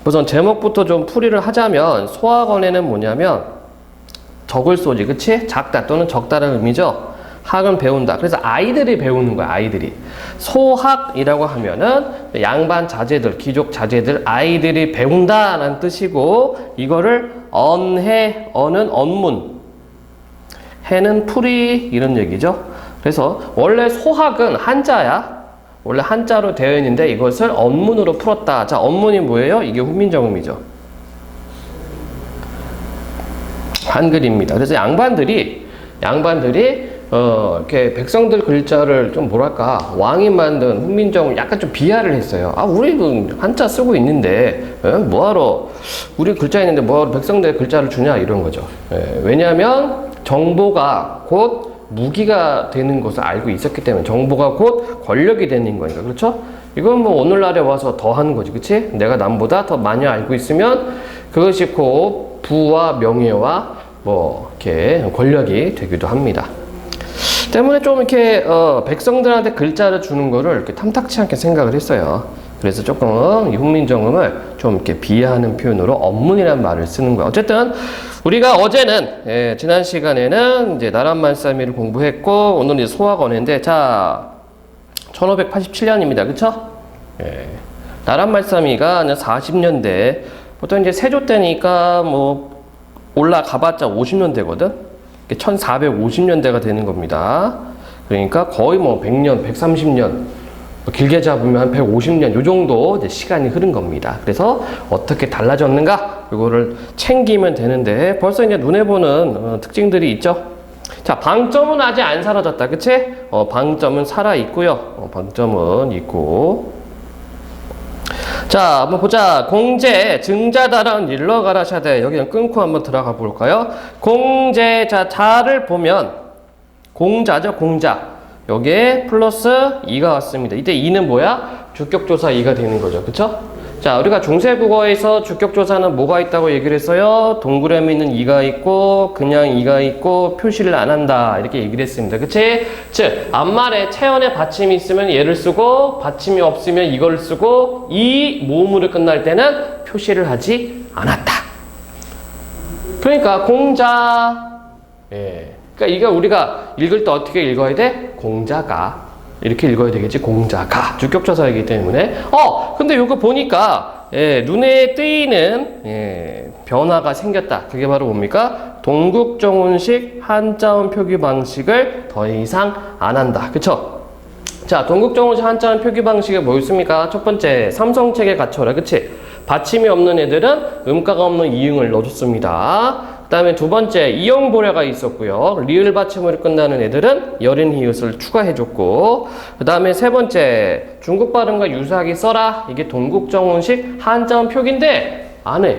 우선 제목부터 좀 풀이를 하자면 소학원에는 뭐냐면 적을 쏘지, 그치? 작다 또는 적다라는 의미죠. 학은 배운다. 그래서 아이들이 배우는 거야, 아이들이. 소학이라고 하면은 양반 자제들, 귀족 자제들, 아이들이 배운다라는 뜻이고, 이거를 언해, 언은 언문, 해는 풀이, 이런 얘기죠. 그래서 원래 소학은 한자야. 원래 한자로 되어 있는데 이것을 언문으로 풀었다. 자, 언문이 뭐예요? 이게 훈민정음이죠. 한글입니다. 그래서 양반들이 이렇게 백성들 글자를 좀 뭐랄까, 왕이 만든 훈민정음 약간 좀 비하를 했어요. 아, 우리는 한자 쓰고 있는데, 뭐하러, 우리 글자 있는데 뭐하러 백성들 글자를 주냐, 이런 거죠. 왜냐하면 정보가 곧 무기가 되는 것을 알고 있었기 때문에, 정보가 곧 권력이 되는 거니까. 그렇죠? 이건 뭐 오늘날에 와서 더 하는 거지. 그치? 내가 남보다 더 많이 알고 있으면 그것이 곧 부와 명예와 뭐 이렇게 권력이 되기도 합니다. 때문에 좀 이렇게 백성들한테 글자를 주는 거를 이렇게 탐탁치 않게 생각을 했어요. 그래서 조금 이 훈민정음을 좀 이렇게 비하하는 표현으로 언문이라는 말을 쓰는 거야. 어쨌든 우리가 어제는 지난 시간에는 이제 나란말싸미를 공부했고, 오늘은 이제 소학원인데, 자 1587년입니다. 그쵸? 나란말싸미가 40년대, 보통 이제 세조 때니까 뭐 올라가봤자 50년대거든. 1450년대가 되는 겁니다. 그러니까 거의 뭐 100년, 130년, 길게 잡으면 한 150년 요 정도 이제 시간이 흐른 겁니다. 그래서 어떻게 달라졌는가 이거를 챙기면 되는데, 벌써 이제 눈에 보는 특징들이 있죠. 자, 방점은 아직 안 사라졌다, 그치? 방점은 살아 있고요. 방점은 있고. 자, 한번 보자. 공제, 증자다란 일러 가라샤대. 여기는 끊고 한번 들어가 볼까요? 공제, 자를 보면 공자죠, 공자. 여기에 플러스 2가 왔습니다. 이때 2는 뭐야? 주격조사 2가 되는 거죠. 그쵸? 자, 우리가 중세국어에서 주격조사는 뭐가 있다고 얘기를 했어요? 동그라미 있는 2가 있고, 그냥 2가 있고, 표시를 안 한다. 이렇게 얘기를 했습니다. 그치? 즉, 앞말에 체언에 받침이 있으면 얘를 쓰고, 받침이 없으면 이걸 쓰고, 이 모음으로 끝날 때는 표시를 하지 않았다. 그러니까, 공자. 그러니까 이거 우리가 읽을 때 어떻게 읽어야 돼? 공자가. 이렇게 읽어야 되겠지. 공자가. 주격조사이기 때문에. 근데 이거 보니까 눈에 띄는 변화가 생겼다. 그게 바로 뭡니까? 동국정운식 한자음 표기 방식을 더 이상 안 한다. 그쵸? 자, 동국정운식 한자음 표기 방식이 뭐였습니까? 첫 번째, 삼성책에 갖춰라. 그치? 받침이 없는 애들은 음가가 없는 이응을 넣어줬습니다. 그 다음에 두 번째, 이용보려가 있었고요. 리을 받침으로 끝나는 애들은 여린 히읗을 추가해줬고, 그 다음에 세 번째, 중국 발음과 유사하게 써라. 이게 동국정운식 한자음 표기인데 안 해.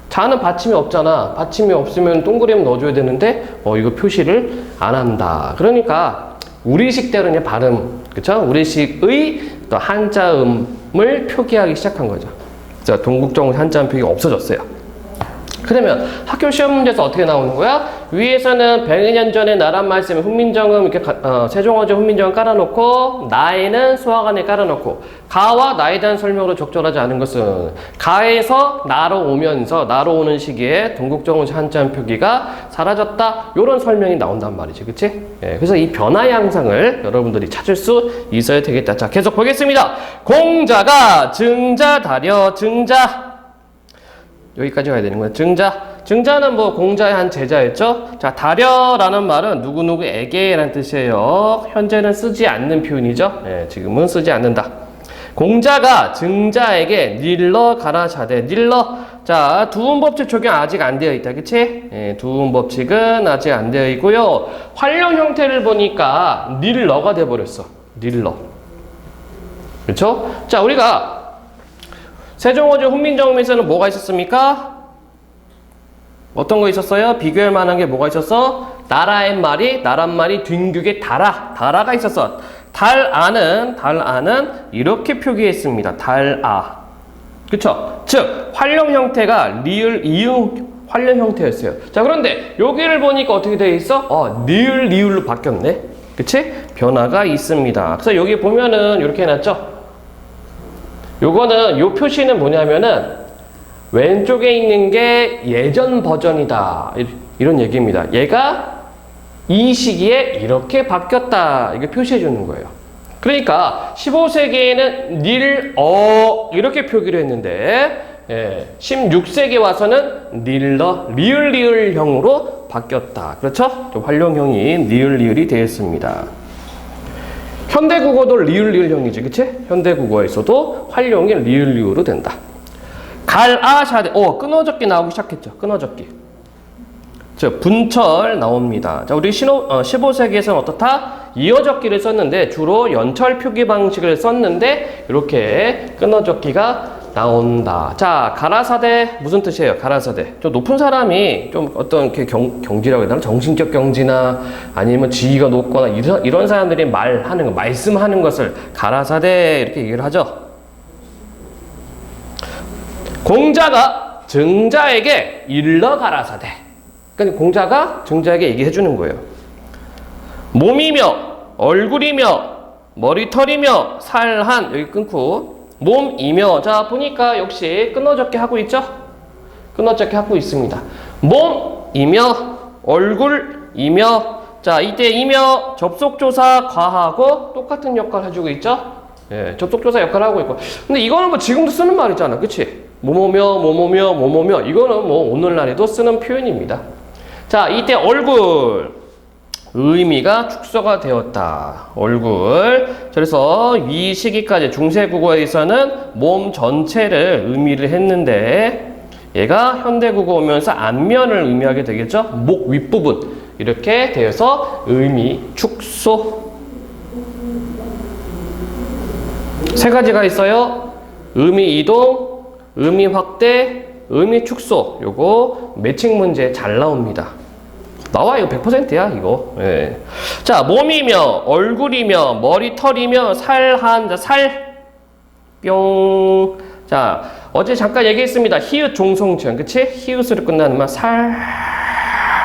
자는 받침이 없잖아. 받침이 없으면 동그라미 넣어줘야 되는데 이거 표시를 안 한다. 그러니까 우리식대로 이제 발음, 그쵸? 우리식의 또 한자음을 표기하기 시작한 거죠. 자, 동국정운식 한자음 표기가 없어졌어요. 그러면 학교 시험 문제에서 어떻게 나오는 거야? 위에서는 100년 전에 나란 말씀 훈민정음 이렇게 세종어제 훈민정음 깔아놓고, 나에는 소학원에 깔아놓고, 가와 나에 대한 설명으로 적절하지 않은 것은 가에서 나로 오면서 나로 오는 시기에 동국정운식 한자음 표기가 사라졌다. 이런 설명이 나온단 말이지, 그치? 그래서 이 변화 양상을 여러분들이 찾을 수 있어야 되겠다. 자, 계속 보겠습니다. 공자가 증자다려. 증자, 여기까지 가야 되는 거예요. 증자는 뭐 공자의 한 제자였죠. 자, 다려라는 말은 누구누구에게라는 뜻이에요. 현재는 쓰지 않는 표현이죠. 지금은 쓰지 않는다. 공자가 증자에게 닐러 가라샤대. 닐러. 자, 두음법칙 적용 아직 안 되어 있다. 그치? 두음법칙은 아직 안 되어 있고요. 활용 형태를 보니까 닐러가 돼버렸어. 닐러. 그렇죠? 자, 우리가 세종어제 훈민정음에서는 뭐가 있었습니까? 어떤 거 있었어요? 비교할 만한 게 뭐가 있었어? 나란 말이 뒹굴게 달아가 있었어. 달아는 이렇게 표기했습니다. 달아. 그쵸? 즉, 활용 형태가 리을, 이응 활용 형태였어요. 자, 그런데 여기를 보니까 어떻게 되어 있어? 리을, 리을로 바뀌었네. 그치? 변화가 있습니다. 그래서 여기 보면은 이렇게 해놨죠? 요거는, 요 표시는 뭐냐면은, 왼쪽에 있는 게 예전 버전이다. 이런 얘기입니다. 얘가 이 시기에 이렇게 바뀌었다. 이게 표시해 주는 거예요. 그러니까 15세기에는 이렇게 표기를 했는데 16세기 와서는 리을형으로 바뀌었다. 그렇죠? 활용형이 리을이 되었습니다. 현대국어도 리을형이지, 그치? 현대국어에서도 활용이 리을로 된다. 갈아샤대. 끊어적기 나오기 시작했죠. 끊어적기. 분철 나옵니다. 자, 우리 15세기에서는 어떻다? 이어적기를 썼는데 주로 연철 표기 방식을 썼는데 이렇게 끊어적기가 나온다. 자, 가라사대 무슨 뜻이에요? 가라사대. 좀 높은 사람이 좀 어떤 이렇게 경지라고 해야 되나? 정신적 경지나 아니면 지위가 높거나 이런 사람들이 말하는 거, 말씀하는 것을 가라사대 이렇게 얘기를 하죠. 공자가 증자에게 일러 가라사대. 그러니까 공자가 증자에게 얘기해 주는 거예요. 몸이며 얼굴이며 머리털이며 살한 여기 끊고 몸이며 자 보니까 역시 끊어적기 하고 있죠? 끊어적기 하고 있습니다. 몸이며 얼굴이며 자 이때 이며 접속조사 과하고 똑같은 역할을 해주고 있죠? 접속조사 역할을 하고 있고 근데 이거는 뭐 지금도 쓰는 말이잖아. 그치? 뭐뭐며 이거는 뭐 오늘날에도 쓰는 표현입니다. 자 이때 얼굴 의미가 축소가 되었다. 얼굴. 그래서 이 시기까지 중세국어에서는 몸 전체를 의미를 했는데 얘가 현대국어 오면서 앞면을 의미하게 되겠죠. 목 윗부분 이렇게 되어서 의미 축소. 세 가지가 있어요. 의미 이동, 의미 확대, 의미 축소. 요거 매칭 문제 잘 나옵니다. 나와 이거 100%야 이거. 예. 자 몸이며 얼굴이며 머리털이며 살한 살 뿅. 자 어제 잠깐 얘기했습니다. 히읗 종송체형 그치? 히읗으로 끝나는 말 살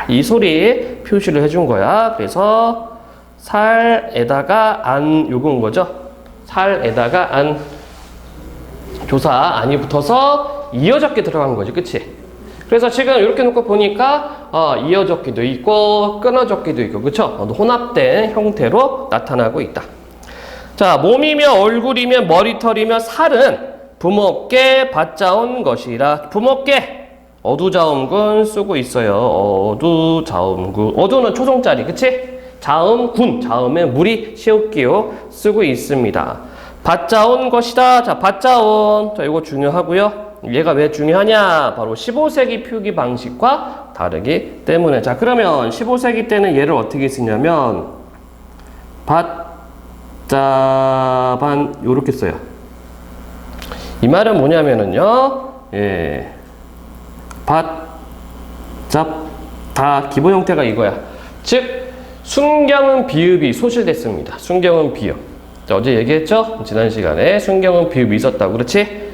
이 소리 표시를 해준 거야. 그래서 살에다가 안 요건 거죠. 살에다가 안 조사 안이 붙어서 이어적게 들어간 거지 그치? 그래서 지금 이렇게 놓고 보니까 이어적기도 있고 끊어적기도 있고 그쵸? 혼합된 형태로 나타나고 있다. 자 몸이며 얼굴이며 머리털이며 살은 부목계 받자온 것이라. 부목계 어두자음군 쓰고 있어요. 어두자음군. 어두는 초성자리 그치? 자음군 자음에 물이 시옷기요 쓰고 있습니다. 받자온 것이다. 자 받자온 자 이거 중요하고요. 얘가 왜 중요하냐? 바로 15세기 표기 방식과 다르기 때문에. 자, 그러면 15세기 때는 얘를 어떻게 쓰냐면 받자반 요렇게 써요. 이 말은 뭐냐면은요. 받잡다 기본 형태가 이거야. 즉 순경은 비읍이 소실됐습니다. 순경은 비읍. 자, 어제 얘기했죠? 지난 시간에 순경은 비읍이 있었다고. 그렇지?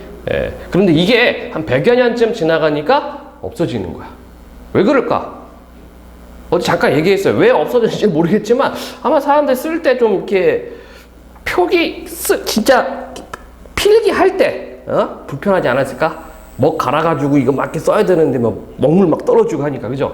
그런데 이게 한 100여 년쯤 지나가니까 없어지는 거야. 왜 그럴까? 어제 잠깐 얘기했어요. 왜 없어졌는지 모르겠지만 아마 사람들 쓸 때 좀 이렇게 표기 진짜 필기할 때 불편하지 않았을까? 뭐 갈아가지고 이거 맞게 써야 되는데 뭐 먹물 막 떨어지고 하니까 그죠?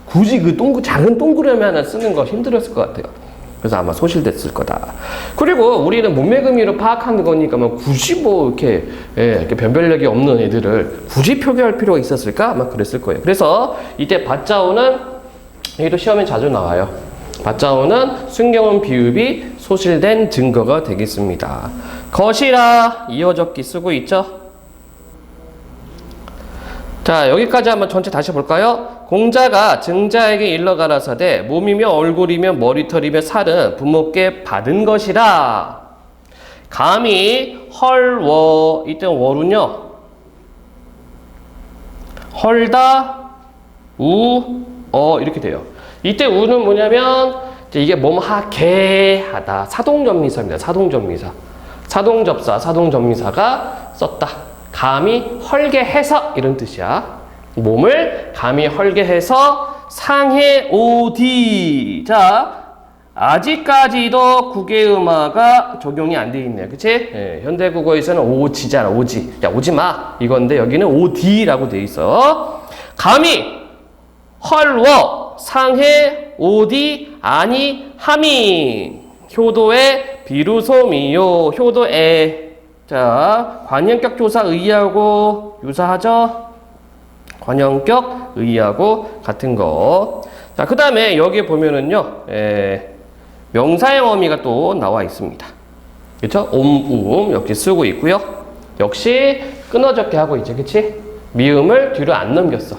굳이 그 작은 동그라미 하나 쓰는 거 힘들었을 것 같아요. 그래서 아마 소실됐을 거다. 그리고 우리는 몸매금위로 파악하는 거니까 뭐 굳이 뭐 이렇게 변별력이 없는 애들을 굳이 표기할 필요가 있었을까? 아마 그랬을 거예요. 그래서 이때 받자오는 여기도 시험에 자주 나와요. 받자오는 순경은 비읍이 소실된 증거가 되겠습니다. 것이라 이어적기 쓰고 있죠. 자 여기까지 한번 전체 다시 볼까요? 공자가 증자에게 일러 가라사대 몸이며 얼굴이며 머리털이며 살은 부모께 받은 것이라. 감히 헐워 이때 월은요 헐다 우어 이렇게 돼요. 이때 우는 뭐냐면 이게 몸하게 하다 사동전미사입니다. 사동전미사 사동접사 사동전미사가 썼다. 감히 헐게 해서 이런 뜻이야. 몸을 감히 헐게 해서 상해 오디. 자 아직까지도 국외음화가 적용이 안 돼 있네요. 그치? 예, 현대국어에서는 오지잖아, 오지. 야, 오지 마. 이건데 여기는 오디라고 돼 있어. 감히, 헐워, 상해, 오디, 아니, 함이. 효도에, 비루소미요, 효도에. 자, 관형격 조사 의의하고 유사하죠? 관형격 의의하고 같은 거. 자, 그 다음에 여기 보면은요, 명사형 어미가 또 나와 있습니다. 그쵸? 역시 쓰고 있고요. 역시 끊어졌게 하고 있죠. 그치? 미음을 뒤로 안 넘겼어.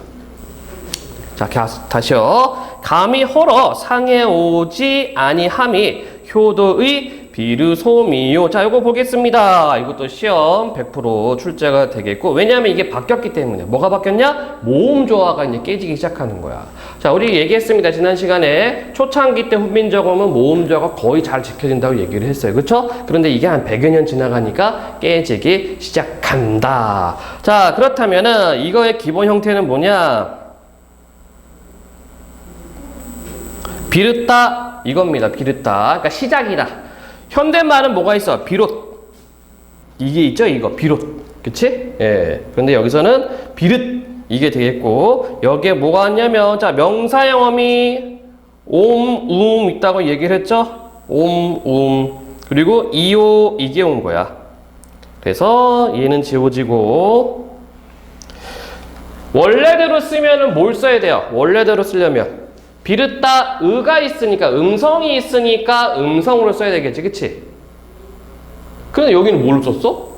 자, 다시요. 감히 헐어 상해 오지 아니함이 효도의 비르소미요. 자, 이거 보겠습니다. 이것도 시험 100% 출제가 되겠고, 왜냐하면 이게 바뀌었기 때문에. 뭐가 바뀌었냐? 모음 조화가 이제 깨지기 시작하는 거야. 자, 우리 얘기했습니다. 지난 시간에 초창기 때 훈민정음은 모음 조화가 거의 잘 지켜진다고 얘기를 했어요. 그쵸? 그런데 이게 한 100여 년 지나가니까 깨지기 시작한다. 자, 그렇다면은 이거의 기본 형태는 뭐냐? 비릇다 이겁니다. 비릇다. 그러니까 시작이다. 현대말은 뭐가 있어? 비롯. 이게 있죠? 이거 비롯. 그치? 예. 그런데 여기서는 비릇 이게 되겠고, 여기에 뭐가 왔냐면, 자, 명사형 어미 있다고 얘기를 했죠? 그리고 이오 이게 온 거야. 그래서 얘는 지워지고, 원래대로 쓰면은 뭘 써야 돼요? 원래대로 쓰려면 비릇다 의가 있으니까, 음성이 있으니까 음성으로 써야 되겠지, 그치? 근데 여기는 뭘로 썼어?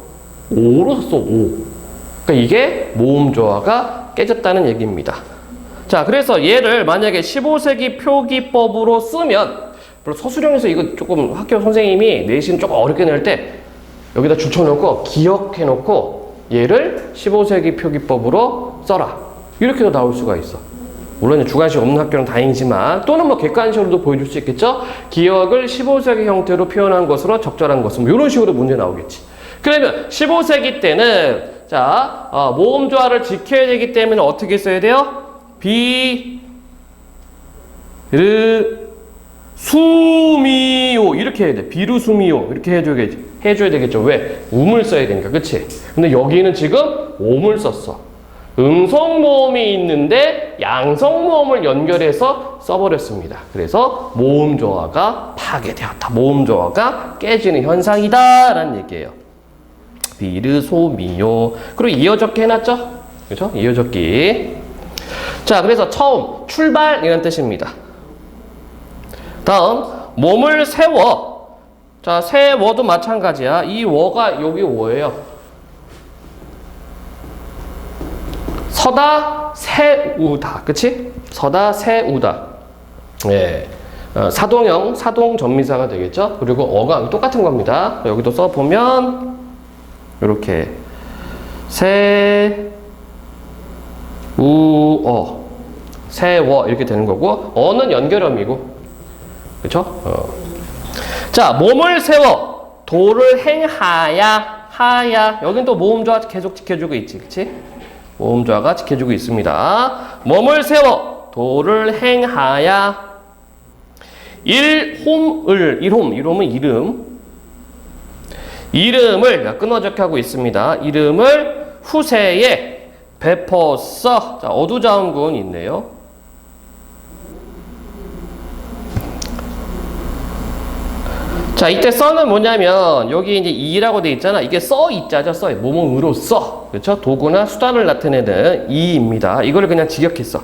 오로 썼어, 오. 그러니까 이게 모음 조화가 깨졌다는 얘기입니다. 자, 그래서 얘를 만약에 15세기 표기법으로 쓰면, 물론 서술형에서 이거 조금 학교 선생님이 내신 조금 어렵게 낼 때 여기다 줄쳐놓고 기억해놓고 얘를 15세기 표기법으로 써라. 이렇게도 나올 수가 있어. 물론 주관식 없는 학교는 다행이지만, 또는 뭐 객관식으로도 보여줄 수 있겠죠? 기억을 15세기 형태로 표현한 것으로 적절한 것은 뭐 이런 식으로 문제 나오겠지. 그러면 15세기 때는 자, 모음 조화를 지켜야 되기 때문에 어떻게 써야 돼요? 비르수미요 이렇게 해야 돼. 비르수미요 이렇게 해줘야 되겠죠. 왜? 음을 써야 되니까. 그치? 근데 여기는 지금 옴을 썼어. 음성 모음이 있는데 양성 모음을 연결해서 써버렸습니다. 그래서 모음 조화가 파괴되었다. 모음 조화가 깨지는 현상이다 라는 얘기예요. 비르소미요. 그리고 이어적기 해놨죠? 그렇죠? 이어적기. 자, 그래서 처음 출발 이런 뜻입니다. 다음 몸을 세워. 자, 세워도 마찬가지야. 이 워가 여기 워예요. 서다 세우다. 그치? 서다 세우다. 예. 사동형 사동 전미사가 되겠죠? 그리고 어가 똑같은 겁니다. 여기도 써보면 이렇게 세워 이렇게 되는 거고, 어는 연결음이고, 그쵸? 자, 몸을 세워 도를 행하야 여긴 또 모음조화 계속 지켜주고 있지, 그치? 모음조화가 지켜주고 있습니다. 몸을 세워 도를 행하야 일홈은 이름을 끊어적게 하고 있습니다. 이름을 후세에 베퍼써. 자, 어두자음구는 있네요. 자, 이때 써는 뭐냐면 여기 이제 이라고 돼 있잖아. 이게 써 있자죠. 써. 뭐뭐으로 써. 그렇죠? 도구나 수단을 나타내는 이입니다. 이거를 그냥 직역했어.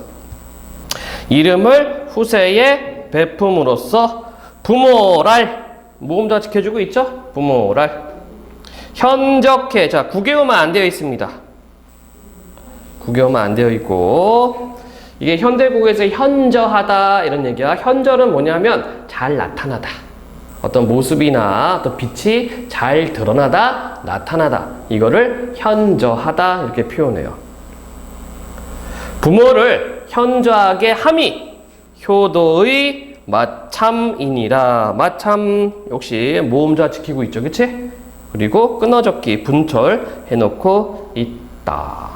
이름을 후세에 베품으로써 부모랄. 모음자 지켜주고 있죠? 부모랄. 현적해. 자, 국외어만 안 되어 있습니다. 국외어만 안 되어 있고, 이게 현대국에서 현저하다 이런 얘기야. 현저는 뭐냐면 잘 나타나다. 어떤 모습이나 어떤 빛이 잘 드러나다, 나타나다. 이거를 현저하다 이렇게 표현해요. 부모를 현저하게 함이 효도의 마참이니라. 마참 역시 모음자 지키고 있죠. 그치? 그리고 끊어적기 분철 해놓고 있다.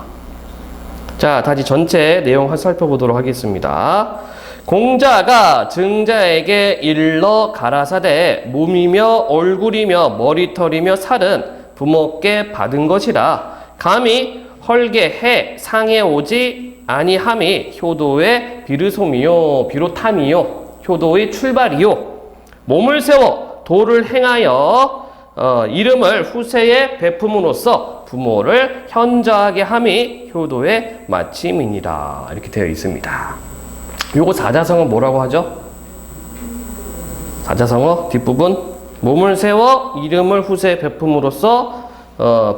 자, 다시 전체 내용 살펴보도록 하겠습니다. 공자가 증자에게 일러 가라사대 몸이며 얼굴이며 머리털이며 살은 부모께 받은 것이라 감히 헐게해 상해 오지 아니함이 효도의 비르솜이요 비롯함이요 효도의 출발이요 몸을 세워 도를 행하여 이름을 후세에 베품으로써 부모를 현저하게 함이 효도의 마침이니라 이렇게 되어 있습니다. 요거 사자성어 뭐라고 하죠? 사자성어 뒷부분 몸을 세워 이름을 후세에 베품으로써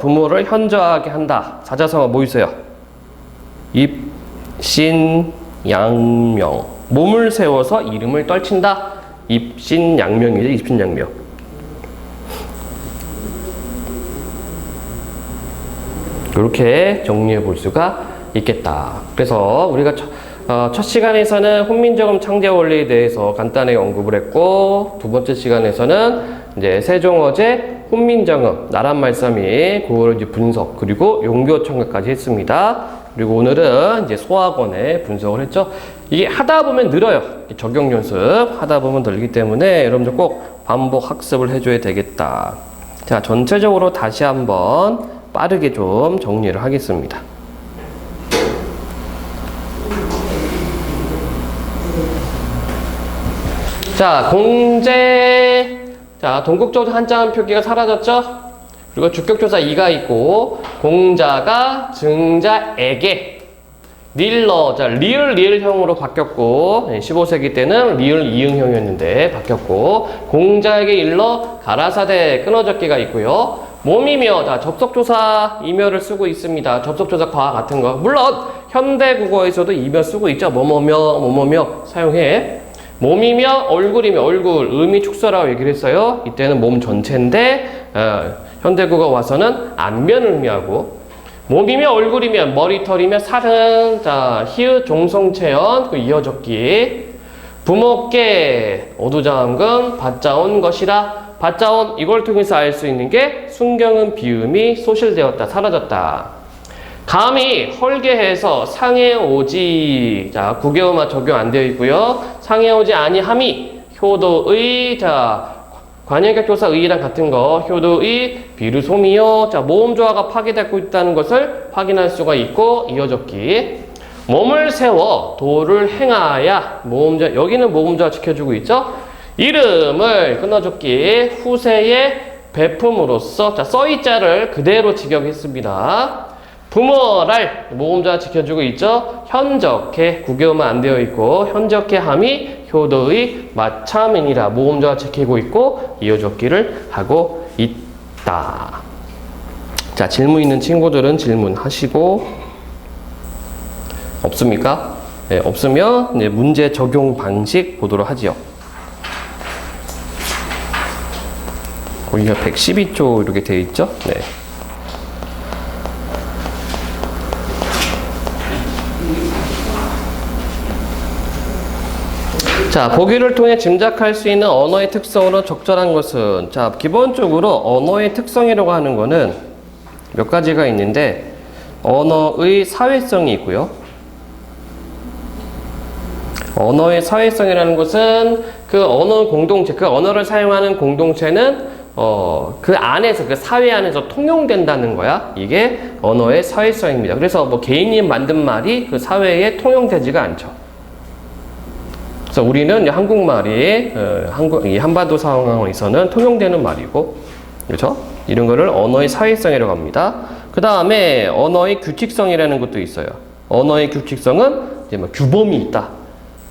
부모를 현저하게 한다. 사자성어 뭐 있어요? 입신양명 몸을 세워서 이름을 떨친다. 입신양명이죠. 입신양명. 이렇게 정리해 볼 수가 있겠다. 그래서 우리가 첫 시간에서는 훈민정음 창제 원리에 대해서 간단하게 언급을 했고, 두 번째 시간에서는 이제 세종어제 훈민정음 나란말싸미 그거를 이제 분석 그리고 용교 청각까지 했습니다. 그리고 오늘은 이제 소학원의 분석을 했죠. 이게 하다 보면 늘어요. 적용 연습 하다 보면 늘기 때문에 여러분들 꼭 반복 학습을 해줘야 되겠다. 자, 전체적으로 다시 한번 빠르게 좀 정리를 하겠습니다. 자, 공제. 자, 동국조사 한자음 표기가 사라졌죠? 그리고 주격조사 2가 있고, 공자가 증자에게 닐러, 자, 리을형으로 바뀌었고, 15세기 때는 리을 이응형이었는데 바뀌었고, 공자에게 일러 가라사대 끊어적기가 있고요. 몸이며, 자, 접속조사 이며를 쓰고 있습니다. 접속조사 과 같은 거. 물론 현대국어에서도 이며 쓰고 있죠. 뭐뭐며 사용해. 몸이며 얼굴이며 얼굴, 의미 축소라고 얘기를 했어요. 이때는 몸 전체인데 현대국어 와서는 안면을 의미하고, 몸이며 얼굴이며 머리털이며 살은, 자, 히읗 종성체언 그 이어적기, 부모께 어두장근 받자온 것이라. 받자온 이걸 통해서 알 수 있는 게 순경은 비음이 소실되었다, 사라졌다. 감히 헐게해서 상해 오지, 자, 구개어만 적용 안 되어 있고요. 상해 오지 아니함이 효도의, 자, 관현격조사 의랑 같은 거, 효도의 비르솜이요. 자, 모음조화가 파괴되고 있다는 것을 확인할 수가 있고, 이어적기. 몸을 세워 도를 행하야, 모음자, 여기는 모음조화 지켜주고 있죠. 이름을 끊어줬기 후세에 베품으로써, 자, 써이자를 그대로 직역했습니다. 부모랄 모음자 지켜주고 있죠. 현적해 구개어만 안 되어 있고, 현적해 함이 효도의 마참이니라 모음자 지키고 있고 이어적기를 하고 있다. 자, 질문 있는 친구들은 질문하시고, 없습니까? 네, 없으면 네, 문제 적용 방식 보도록 하지요. 거기가 112조 이렇게 되어 있죠. 네. 자, 보기를 통해 짐작할 수 있는 언어의 특성으로 적절한 것은, 자, 기본적으로 언어의 특성이라고 하는 거는 몇 가지가 있는데, 언어의 사회성이 있고요. 언어의 사회성이라는 것은 그 언어 공동체, 그 언어를 사용하는 공동체는 그 안에서, 그 사회 안에서 통용된다는 거야. 이게 언어의 사회성입니다. 그래서 뭐 개인이 만든 말이 그 사회에 통용되지가 않죠. 그래서 우리는 한국말이 이 한반도 상황에서는 통용되는 말이고, 그렇죠? 이런 거를 언어의 사회성이라고 합니다. 그 다음에 언어의 규칙성이라는 것도 있어요. 언어의 규칙성은 이제 뭐 규범이 있다.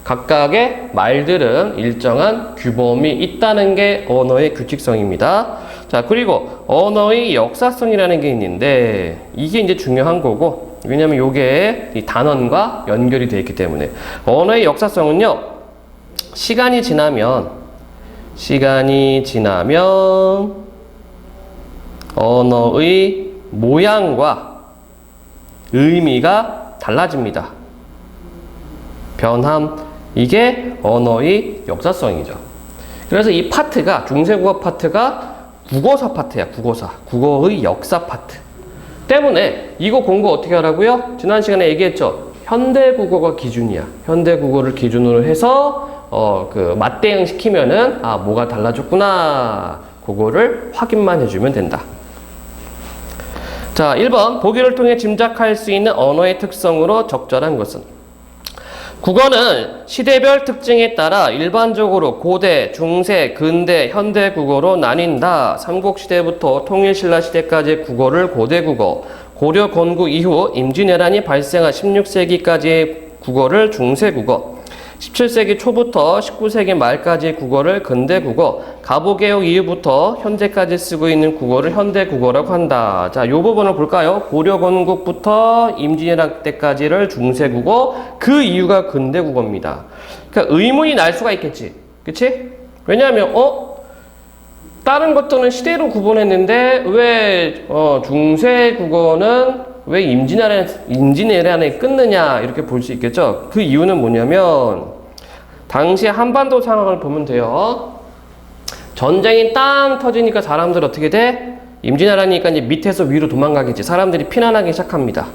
각각의 말들은 일정한 규범이 있다는 게 언어의 규칙성입니다. 자, 그리고 언어의 역사성이라는 게 있는데, 이게 이제 중요한 거고, 왜냐면 이게 이 단원과 연결이 되어 있기 때문에. 언어의 역사성은요, 시간이 지나면 언어의 모양과 의미가 달라집니다. 변함, 이게 언어의 역사성이죠. 그래서 이 파트가, 중세국어 파트가 국어사 파트야. 국어의 역사 파트 때문에 이거 공부 어떻게 하라고요? 지난 시간에 얘기했죠. 현대 국어가 기준이야. 현대 국어를 기준으로 해서 그 맞대응 시키면은 뭐가 달라졌구나. 그거를 확인만 해주면 된다. 자, 1번 보기를 통해 짐작할 수 있는 언어의 특성으로 적절한 것은 국어는 시대별 특징에 따라 일반적으로 고대, 중세, 근대, 현대 국어로 나뉜다. 삼국시대부터 통일신라시대까지의 국어를 고대국어, 고려 건국 이후 임진왜란이 발생한 16세기까지의 국어를 중세국어, 17세기 초부터 19세기 말까지의 국어를 근대국어, 가보개혁 이후부터 현재까지 쓰고 있는 국어를 현대국어라고 한다. 자, 이 부분을 볼까요? 고려 건국부터 임진왜란 때까지를 중세국어, 그 이유가 근대국어입니다. 그러니까 의문이 날 수가 있겠지. 그치? 왜냐하면 다른 것들은 시대로 구분했는데 왜 중세국어는 왜 임진왜란에 끊느냐 이렇게 볼 수 있겠죠. 그 이유는 뭐냐면 당시 한반도 상황을 보면 돼요. 전쟁이 땅 터지니까 사람들 어떻게 돼? 임진왜란이니까 이제 밑에서 위로 도망가겠지. 사람들이 피난하기 시작합니다.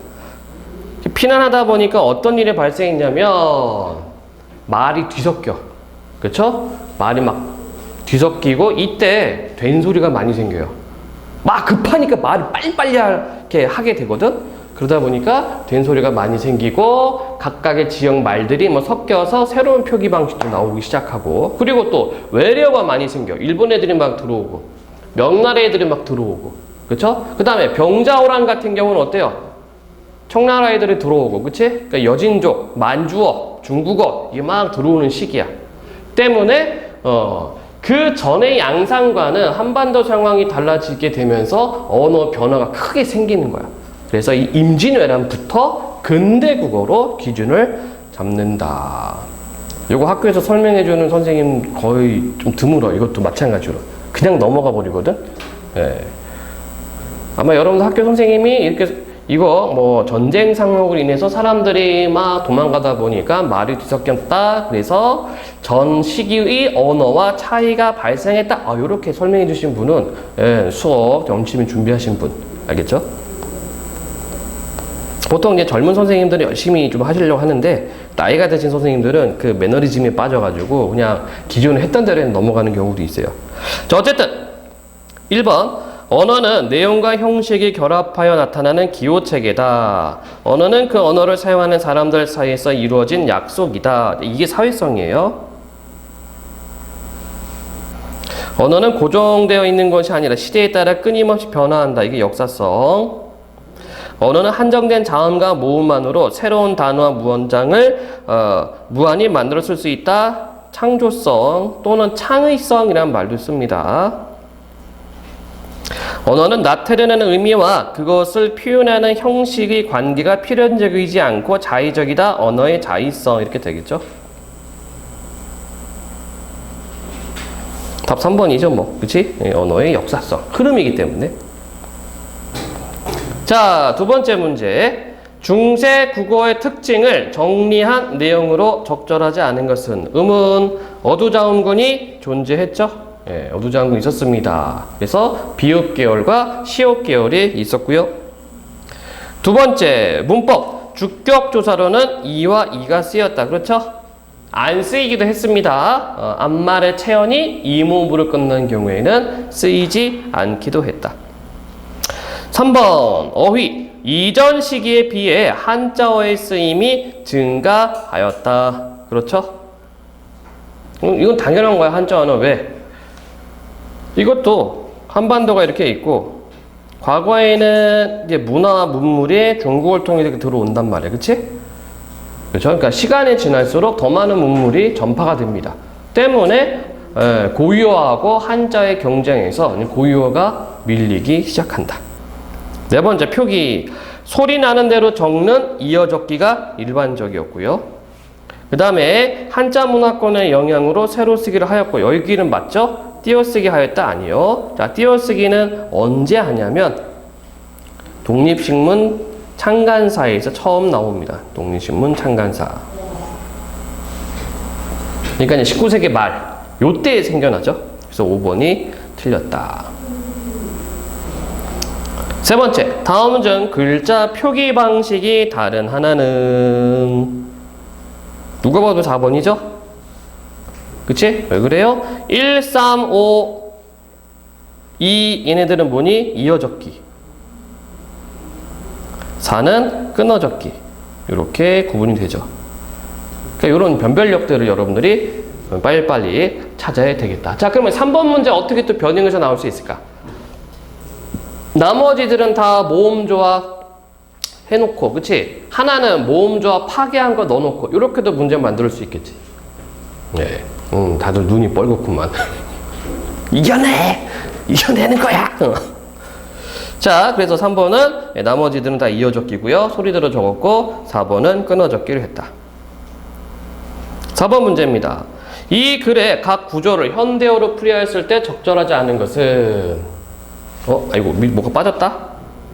피난하다 보니까 어떤 일이 발생했냐면 말이 뒤섞여. 그렇죠? 말이 막 뒤섞이고 이때 된소리가 많이 생겨요. 막 급하니까 말을 빨리빨리 이렇게 하게 되거든. 그러다 보니까 된소리가 많이 생기고 각각의 지역 말들이 뭐 섞여서 새로운 표기 방식도 나오기 시작하고, 그리고 또 외래어가 많이 생겨. 일본 애들이 막 들어오고 명나라 애들이 막 들어오고, 그렇죠? 그 다음에 병자호란 같은 경우는 어때요? 청나라 애들이 들어오고, 그치? 그러니까 여진족, 만주어, 중국어 이게 막 들어오는 시기야. 때문에 그 전의 양상과는 한반도 상황이 달라지게 되면서 언어 변화가 크게 생기는 거야. 그래서 이 임진왜란부터 근대국어로 기준을 잡는다. 이거 학교에서 설명해주는 선생님 거의 좀 드물어. 이것도 마찬가지로 그냥 넘어가 버리거든. 예. 아마 여러분들 학교 선생님이 이렇게 이거 뭐 전쟁 상황으로 인해서 사람들이 막 도망가다 보니까 말이 뒤섞였다. 그래서 전 시기의 언어와 차이가 발생했다. 이렇게 설명해 주신 분은 수업 열심히 준비하신 분. 알겠죠? 보통 이제 젊은 선생님들이 열심히 좀 하시려고 하는데 나이가 드신 선생님들은 그 매너리즘에 빠져가지고 그냥 기존에 했던 대로 넘어가는 경우도 있어요. 자, 어쨌든 1번 언어는 내용과 형식이 결합하여 나타나는 기호체계다. 언어는 그 언어를 사용하는 사람들 사이에서 이루어진 약속이다. 이게 사회성이에요. 언어는 고정되어 있는 것이 아니라 시대에 따라 끊임없이 변화한다. 이게 역사성. 언어는 한정된 자음과 모음만으로 새로운 단어와 문장을 무한히 만들어 쓸 수 있다. 창조성 또는 창의성이라는 말도 씁니다. 언어는 나타내는 의미와 그것을 표현하는 형식의 관계가 필연적이지 않고 자의적이다. 언어의 자의성 이렇게 되겠죠. 답 3번이죠 뭐. 그치? 언어의 역사성 흐름이기 때문에. 자, 두 번째 문제. 중세 국어의 특징을 정리한 내용으로 적절하지 않은 것은 의문. 어두자음군이 존재했죠. 어두자음군이 있었습니다. 그래서 비읍 계열과 시옷 계열이 있었고요. 두 번째, 문법. 주격 조사로는 이와 이가 쓰였다. 그렇죠? 안 쓰이기도 했습니다. 앞말의 체언이 이모부를 끊는 경우에는 쓰이지 않기도 했다. 3번, 어휘. 이전 시기에 비해 한자어의 쓰임이 증가하였다. 그렇죠? 이건 당연한 거야. 한자어는 왜? 이것도 한반도가 이렇게 있고 과거에는 이제 문화와 문물이 중국을 통해 들어온단 말이야. 그치? 그렇죠? 그러니까 시간이 지날수록 더 많은 문물이 전파가 됩니다. 때문에 고유어하고 한자의 경쟁에서 고유어가 밀리기 시작한다. 네 번째, 표기. 소리 나는 대로 적는 이어적기가 일반적이었고요. 그 다음에 한자 문화권의 영향으로 새로 쓰기를 하였고, 여기는 맞죠? 띄어쓰기 하였다? 아니요. 자, 띄어쓰기는 언제 하냐면 독립신문 창간사에서 처음 나옵니다. 독립신문 창간사. 그러니까 이제 19세기 말 요때 생겨나죠. 그래서 5번이 틀렸다. 세 번째, 다음 중 글자 표기 방식이 다른 하나는 누가 봐도 4번이죠? 그치? 왜 그래요? 1, 3, 5, 2 얘네들은 뭐니? 이어적기. 4는 끊어적기. 이렇게 구분이 되죠. 그러니까 이런 변별력들을 여러분들이 빨리빨리 찾아야 되겠다. 자, 그러면 3번 문제 어떻게 또 변형해서 나올 수 있을까? 나머지들은 다 모음조화 해놓고, 그치? 하나는 모음조화 파괴한 거 넣어놓고, 이렇게도 문제 만들 수 있겠지. 네. 다들 눈이 뻘겋구만. 이겨내는 거야! 자, 그래서 3번은 나머지들은 다 이어적기고요. 소리 들어 적었고, 4번은 끊어적기를 했다. 4번 문제입니다. 이 글의 각 구조를 현대어로 풀이하였을 때 적절하지 않은 것은 아이고, 뭐가 빠졌다?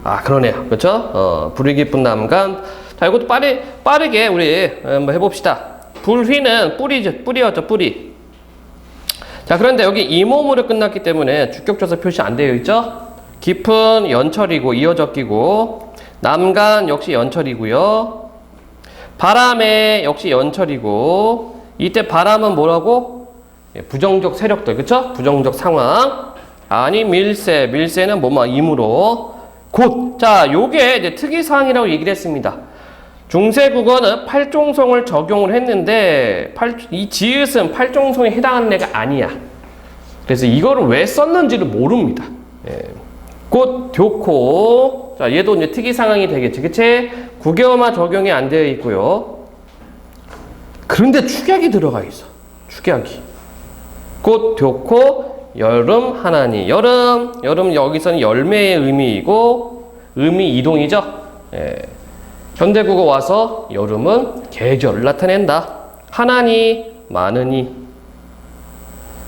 아, 그러네요. 그렇죠? 불이 깊은 남간. 자, 이것도 빠르게 우리 한번 해봅시다. 불휘는 뿌리였죠, 뿌리. 자, 그런데 여기 이모음으로 끝났기 때문에 주격조사 표시 안 되어 있죠? 깊은 연철이고, 이어적기고, 남간 역시 연철이고요. 바람에 역시 연철이고, 이때 바람은 뭐라고? 부정적 세력들, 그쵸? 부정적 상황. 아니, 밀세는 뭐뭐 임으로. 곧. 자, 요게 이제 특이사항이라고 얘기를 했습니다. 중세국어는 팔종성을 적용을 했는데, 이 지읒은 팔종성에 해당하는 애가 아니야. 그래서 이거를 왜 썼는지를 모릅니다. 곧, 교코. 자, 얘도 이제 특이상황이 되겠지. 그치? 국어만 적용이 안 되어 있고요. 그런데 축약이 들어가 있어. 축약이. 곧, 교코. 여름, 하나니. 여름 여기서는 열매의 의미이고, 의미 이동이죠. 현대국어 와서 여름은 계절을 나타낸다. 하나니, 많으니.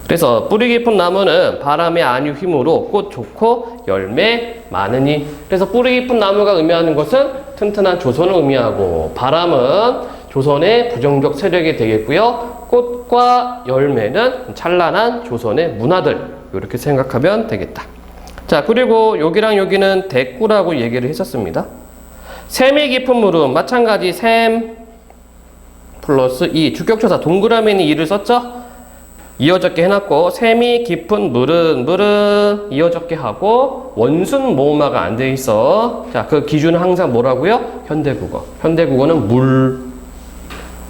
그래서 뿌리 깊은 나무는 바람의 안유 힘으로 꽃 좋고 열매 많으니. 그래서 뿌리 깊은 나무가 의미하는 것은 튼튼한 조선을 의미하고, 바람은 조선의 부정적 세력이 되겠고요. 꽃과 열매는 찬란한 조선의 문화들. 이렇게 생각하면 되겠다. 자, 그리고 여기랑 여기는 대꾸라고 얘기를 했었습니다. 샘이 깊은 물은 마찬가지 샘 플러스 이 주격조사 동그라미는 이를 썼죠? 이어적게 해놨고, 샘이 깊은 물은 이어적게 하고, 원순 모음화가 안 돼 있어. 자, 그 기준은 항상 뭐라고요? 현대국어. 현대국어는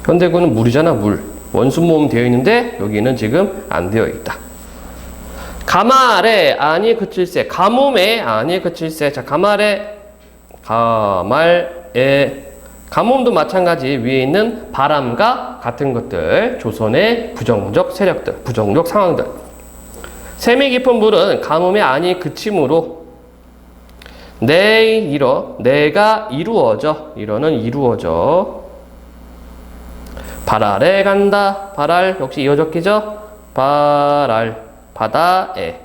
현대국어는 물이잖아, 물. 원순 모음 되어 있는데, 여기는 지금 안 되어 있다. 가말에 아니 그칠세. 가뭄에 아니 그칠세. 자, 가말에 가뭄도 마찬가지 위에 있는 바람과 같은 것들, 조선의 부정적 세력들, 부정적 상황들. 샘이 깊은 물은 가뭄에 아니 그침으로 내가 이루어져. 이러는 이루어져. 발 아래 간다. 발알 역시 이어적기죠. 발알 바다에.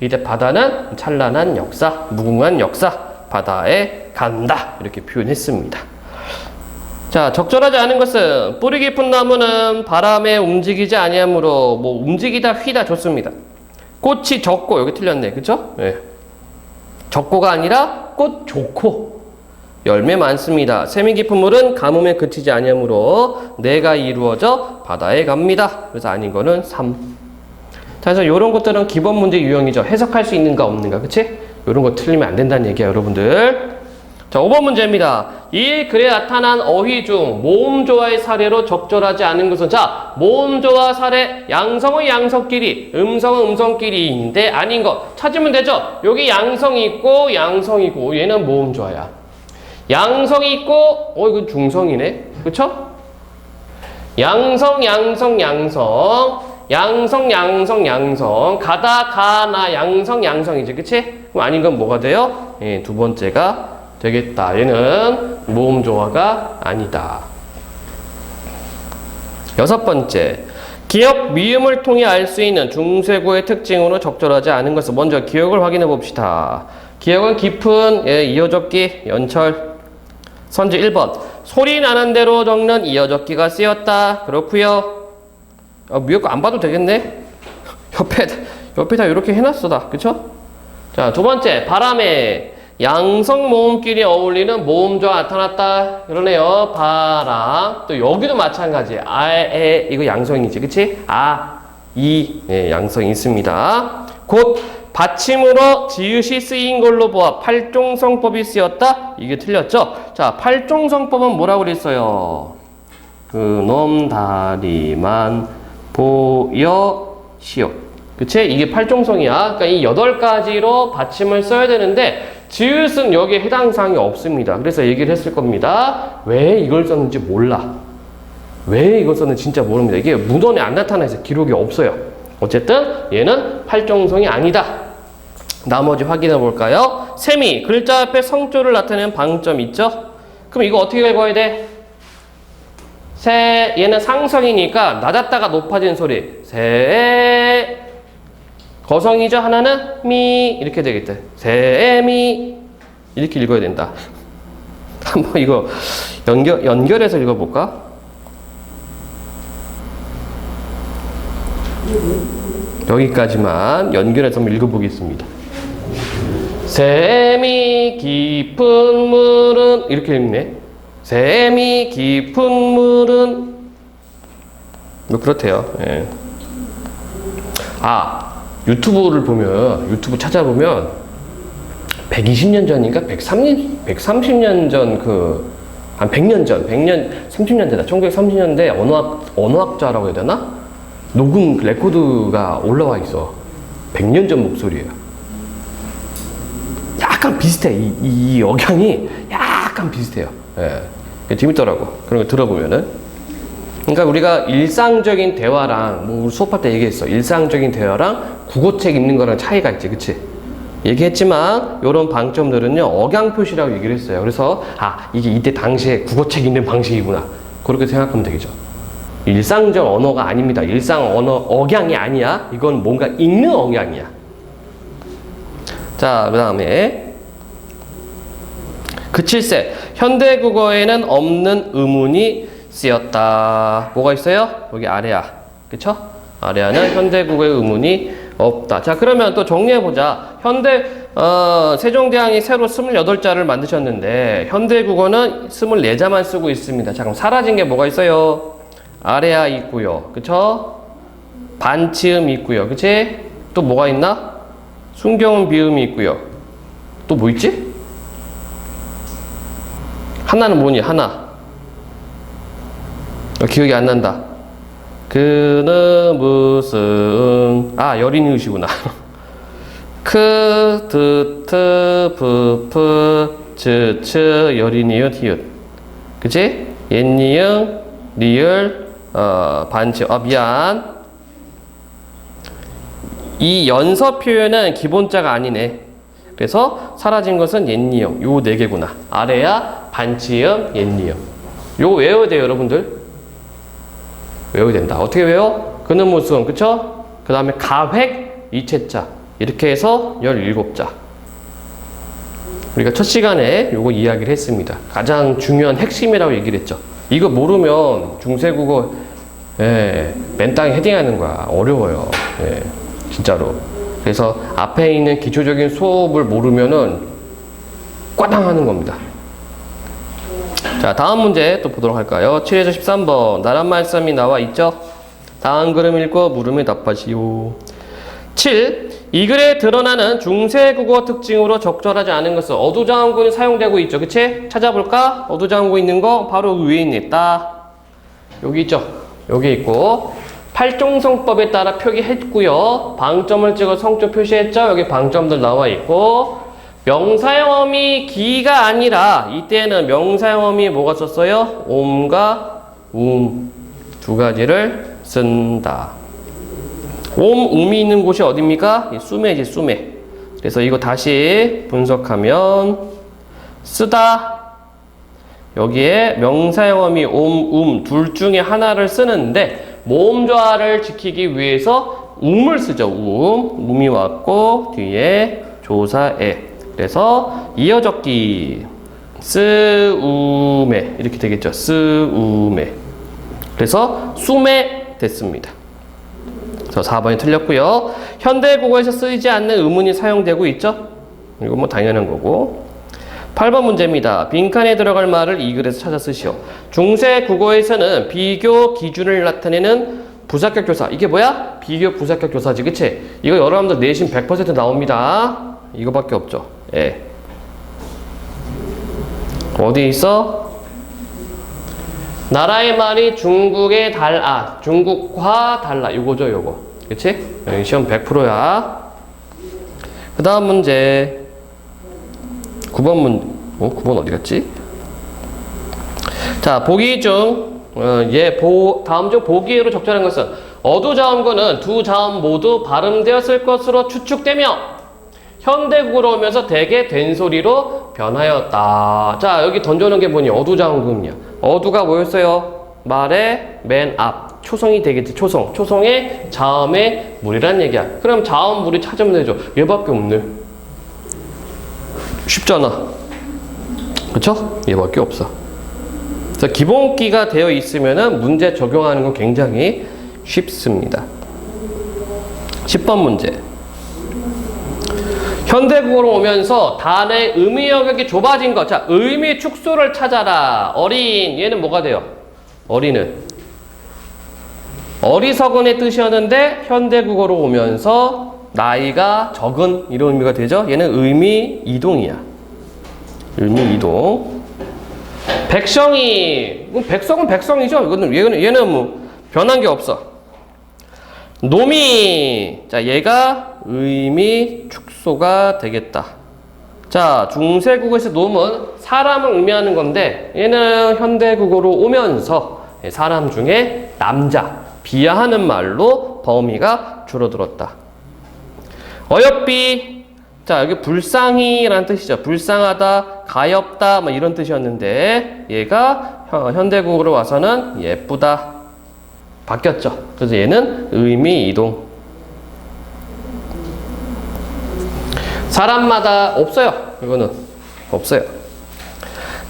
이제 바다는 찬란한 역사, 무궁한 역사. 바다에 간다. 이렇게 표현했습니다. 자, 적절하지 않은 것은 뿌리 깊은 나무는 바람에 움직이지 아니하므로 움직이다 휘다 좋습니다. 꽃이 적고, 여기 틀렸네. 그쵸? 네. 적고가 아니라 꽃 좋고 열매 많습니다. 샘이 깊은 물은 가뭄에 그치지 아니하므로 내가 이루어져 바다에 갑니다. 그래서 아닌 거는 3. 자, 그래서 이런 것들은 기본 문제 유형이죠. 해석할 수 있는가 없는가. 그치? 이런 거 틀리면 안 된다는 얘기야, 여러분들. 자, 5번 문제입니다. 이 글에 나타난 어휘 중 모음조화의 사례로 적절하지 않은 것은, 자, 모음조화 사례, 양성의 양성끼리, 음성은 음성끼리인데 아닌 것 찾으면 되죠. 여기 양성이 있고 양성이고, 얘는 모음조화야. 양성이 있고, 이거 중성이네. 그쵸? 양성. 가다, 가나, 양성이지. 그치? 그럼 아닌 건 뭐가 돼요? 두 번째가 되겠다. 얘는 모음조화가 아니다. 6번째. 기역, 미음을 통해 알 수 있는 중세고의 특징으로 적절하지 않은 것은, 먼저 기역을 확인해 봅시다. 기역은 깊은, 이어적기, 연철. 선지 1번. 소리 나는 대로 적는 이어적기가 쓰였다. 그렇구요. 미역 안 봐도 되겠네? 옆에 다 이렇게 해놨어, 다. 그쵸? 자, 두 번째. 바람에 양성 모음끼리 어울리는 모음조가 나타났다. 그러네요. 바람. 또 여기도 마찬가지. 아, 에, 이거 양성이지. 그치? 아, 이. 예, 양성이 있습니다. 곧 받침으로 지읒이 쓰인 걸로 보아 팔종성법이 쓰였다. 이게 틀렸죠? 자, 팔종성법은 뭐라고 그랬어요? 그놈 다리만 보여 시오. 그치? 이게 팔종성이야. 그러니까 이 8가지로 받침을 써야 되는데 지읒은 여기에 해당 사항이 없습니다. 그래서 얘기를 했을 겁니다. 왜 이걸 썼는지 몰라. 왜 이걸 썼는지 진짜 모릅니다. 이게 문헌에 안 나타나 있어요. 기록이 없어요. 어쨌든 얘는 팔종성이 아니다. 나머지 확인해 볼까요? 세미, 글자 앞에 성조를 나타내는 방점 있죠? 그럼 이거 어떻게 읽어야 돼? 얘는 상성이니까 낮았다가 높아진 소리. 세. 거성이죠. 하나는 미 이렇게 되겠다. 세미 이렇게 읽어야 된다. 한번 이거 연결해서 읽어볼까? 여기까지만 연결해서 한번 읽어보겠습니다. 샘이 깊은 물은 이렇게 읽네. 샘이 깊은 물은 뭐 그렇대요. 예. 아, 유튜브 찾아보면 120년 전인가 130년 전 한 100년 전 30년대다 1930년대 언어학자라고 해야 되나? 녹음 레코드가 올라와 있어. 100년 전 목소리예요. 약간 비슷해. 이 억양이 약간 비슷해요. 예. 재밌더라고. 그런 거 들어보면은. 그러니까 우리가 일상적인 대화랑 뭐 우리 수업할 때 얘기했어. 일상적인 대화랑 국어책 읽는 거랑 차이가 있지. 그치? 얘기했지만 이런 방점들은요. 억양 표시라고 얘기를 했어요. 그래서 이게 이때 당시에 국어책 읽는 방식이구나. 그렇게 생각하면 되겠죠. 일상적 언어가 아닙니다. 일상 언어 억양이 아니야. 이건 뭔가 읽는 억양이야. 자, 그 다음에 그칠세. 현대국어에는 없는 의문이 쓰였다. 뭐가 있어요? 여기 아래야. 그쵸? 아래야는 현대국어의 의문이 없다. 자, 그러면 또 정리해보자. 세종대왕이 새로 28자를 만드셨는데 현대국어는 24자만 쓰고 있습니다. 자, 그럼 사라진 게 뭐가 있어요? 아래야 있고요. 그쵸? 반치음 있고요. 그치? 또 뭐가 있나? 순경음 비음이 있고요. 또 뭐 있지? 하나는 뭐니? 하나. 기억이 안 난다. 그는 무슨 여린이웃이구나. 크, 드, 트, 프, 프, 츠, 츠, 여린이웃, 히읗. 그치? 옛니응, 리을, 반치. 미안. 이 연서 표현은 기본자가 아니네. 그래서 사라진 것은 옛니응. 요 4개구나. 아래야, 반치음, 옛니응. 요거 외워야 돼요, 여러분들. 외워야 된다. 어떻게 외워? 그는 무슨, 그쵸? 그 다음에 가획, 이체자. 이렇게 해서 17자. 우리가 첫 시간에 요거 이야기를 했습니다. 가장 중요한 핵심이라고 얘기를 했죠. 이거 모르면 중세국어, 맨땅에 헤딩하는 거야. 어려워요. 진짜로. 그래서 앞에 있는 기초적인 수업을 모르면은 꽈당 하는 겁니다. 자, 다음 문제 또 보도록 할까요? 7에서 13번. 나란 말씀이 나와 있죠? 다음 그림 읽고 물음에 답하시오. 7. 이 글에 드러나는 중세국어 특징으로 적절하지 않은 것은 어두장구는 사용되고 있죠. 그치? 찾아볼까? 어두장구 있는 거 바로 위에 있다. 여기 있죠? 여기 있고 팔종성법에 따라 표기했고요. 방점을 찍어 성조 표시했죠? 여기 방점들 나와 있고 명사형어미 기가 아니라 이때는 명사형어미 뭐가 썼어요? 옴과 두 가지를 쓴다. 음이 있는 곳이 어딥니까? 수매지, 수매. 그래서 이거 다시 분석하면 쓰다. 여기에 명사형어미 둘 중에 하나를 쓰는데 모음조화를 지키기 위해서 을 쓰죠. 음이 왔고 뒤에 조사에. 그래서 이어적기 쓰우메 이렇게 되겠죠. 쓰우메. 그래서 수메 됐습니다. 그래서 4번이 틀렸고요. 현대국어에서 쓰이지 않는 의문이 사용되고 있죠. 이건 뭐 당연한 거고. 8번 문제입니다. 빈칸에 들어갈 말을 이 글에서 찾아 쓰시오. 중세 국어에서는 비교 기준을 나타내는 부사격 교사. 이게 뭐야? 비교 부사격 교사지, 그치? 이거 여러분들 내신 100% 나옵니다. 이거밖에 없죠. 예. 어디 있어? 나라의 말이 중국에 중국과 달라. 요거죠, 요거. 그치? 여기 시험 100%야. 그 다음 문제. 9번 어디 갔지? 자, 보기 중, 다음 중 보기로 적절한 것은 어두자음구는 두 자음 모두 발음되었을 것으로 추측되며 현대국어로 오면서 대개 된소리로 변하였다. 자, 여기 던져놓은 게 뭐니? 어두자음구냐? 어두가 뭐였어요? 말의 맨 앞. 초성이 되겠지, 초성. 초성의 자음의 물이란 얘기야. 그럼 자음 물이 찾으면 되죠. 얘밖에 없네. 쉽잖아. 그쵸? 얘밖에 없어. 그래서 기본기가 되어 있으면은 문제 적용하는 건 굉장히 쉽습니다. 10번 문제. 현대국어로 오면서 단어의 의미 영역이 좁아진 것. 자, 의미 축소를 찾아라. 어린. 얘는 뭐가 돼요? 어린은. 어리석은의 뜻이었는데 현대국어로 오면서 나이가 적은 이런 의미가 되죠. 얘는 의미 이동이야. 의미 이동. 백성이. 백성은 백성이죠. 얘는 뭐 변한 게 없어. 놈이. 자, 얘가 의미 축소가 되겠다. 자, 중세국어에서 놈은 사람을 의미하는 건데 얘는 현대국어로 오면서 사람 중에 남자, 비하하는 말로 범위가 줄어들었다. 어여삐. 자, 여기 불쌍히라는 뜻이죠. 불쌍하다, 가엾다, 뭐 이런 뜻이었는데 얘가 현대국어로 와서는 예쁘다. 바뀌었죠. 그래서 얘는 의미 이동. 사람마다 없어요. 이거는 없어요.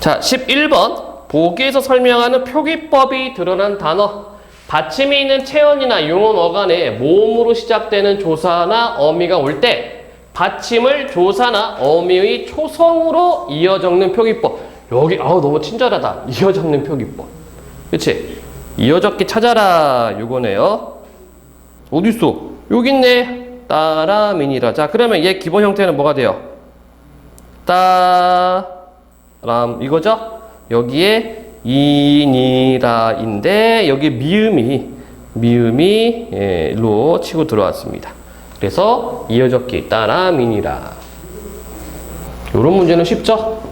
자, 11번. 보기에서 설명하는 표기법이 드러난 단어. 받침이 있는 체언이나 용언 어간에 모음으로 시작되는 조사나 어미가 올 때 받침을 조사나 어미의 초성으로 이어 적는 표기법. 여기 너무 친절하다. 이어 적는 표기법. 그치? 이어 적기 찾아라. 요거네요. 어딨어? 여기 있네. 따라민이라. 자, 그러면 얘 기본 형태는 뭐가 돼요? 따람 이거죠? 여기에 이니라인데 여기 미음이 로 치고 들어왔습니다. 그래서 이어적기 따라민이라. 요런 문제는 쉽죠?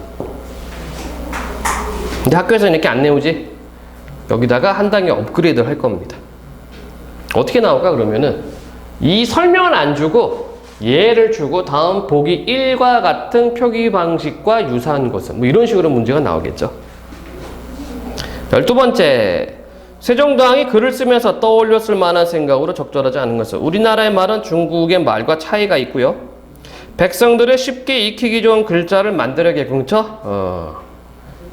근데 학교에서는 이렇게 안 내우지? 여기다가 한 단계 업그레이드 할 겁니다. 어떻게 나올까 그러면은 이 설명을 안 주고 예를 주고 다음 보기 1과 같은 표기 방식과 유사한 것은 뭐 이런 식으로 문제가 나오겠죠. 12번째. 세종대왕이 글을 쓰면서 떠올렸을 만한 생각으로 적절하지 않은 것은 우리나라의 말은 중국의 말과 차이가 있고요. 백성들을 쉽게 익히기 좋은 글자를 만들어야겠군.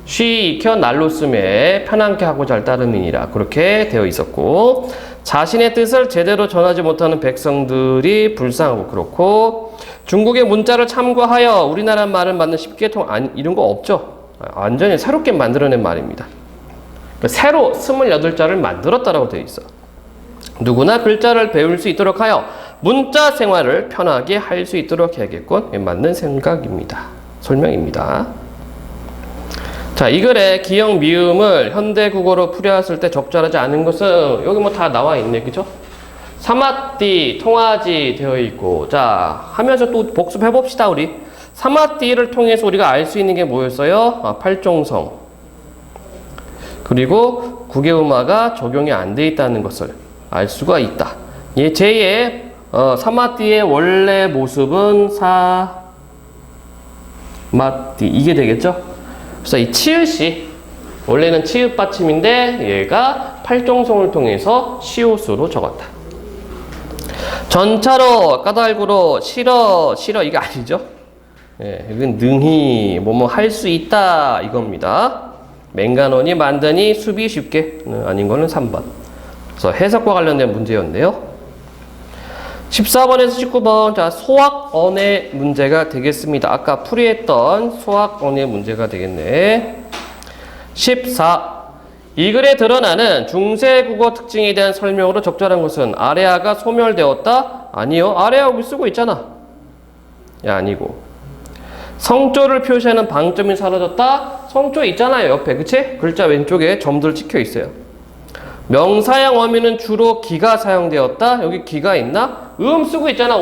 쉬 익혀 날로 쓰매 편안케 하고 잘 따름이니라. 그렇게 되어 있었고 자신의 뜻을 제대로 전하지 못하는 백성들이 불쌍하고 그렇고 중국의 문자를 참고하여 우리나라 말을 만든 쉽게 이런 거 없죠. 완전히 새롭게 만들어낸 말입니다. 새로 28자를 만들었다라고 되어 있어. 누구나 글자를 배울 수 있도록 하여 문자 생활을 편하게 할 수 있도록 해야겠군. 맞는 생각입니다. 설명입니다. 자, 이 글에 기역 미음을 현대국어로 풀이했을 때 적절하지 않은 것은 여기 뭐 다 나와 있네. 그죠? 사마띠, 통화지 되어 있고. 자, 하면서 또 복습해 봅시다, 우리. 사마띠를 통해서 우리가 알 수 있는 게 뭐였어요? 팔종성. 그리고 국외음화가 적용이 안 돼 있다는 것을 알 수가 있다. 제2의 사마띠의 원래 모습은 사마띠 이게 되겠죠? 그래서 이 치읓이 원래는 치읓 받침인데 얘가 팔종성을 통해서 시옷으로 적었다. 전차로 까닭으로 싫어 이게 아니죠? 이건 능히 뭐뭐 할 수 있다 이겁니다. 맹간원이 만드니 수비 쉽게 아닌 거는 3번. 그래서 해석과 관련된 문제였는데요. 14번에서 19번. 자, 소학언의 문제가 되겠습니다. 아까 풀이했던 소학언의 문제가 되겠네. 14. 이 글에 드러나는 중세국어 특징에 대한 설명으로 적절한 것은 아래아가 소멸되었다? 아니요. 아래아 여기 쓰고 있잖아. 야, 아니고. 성조를 표시하는 방점이 사라졌다? 성조 있잖아요. 옆에. 그치? 글자 왼쪽에 점들 찍혀 있어요. 명사형 어미는 주로 기가 사용되었다? 여기 기가 있나? 쓰고 있잖아.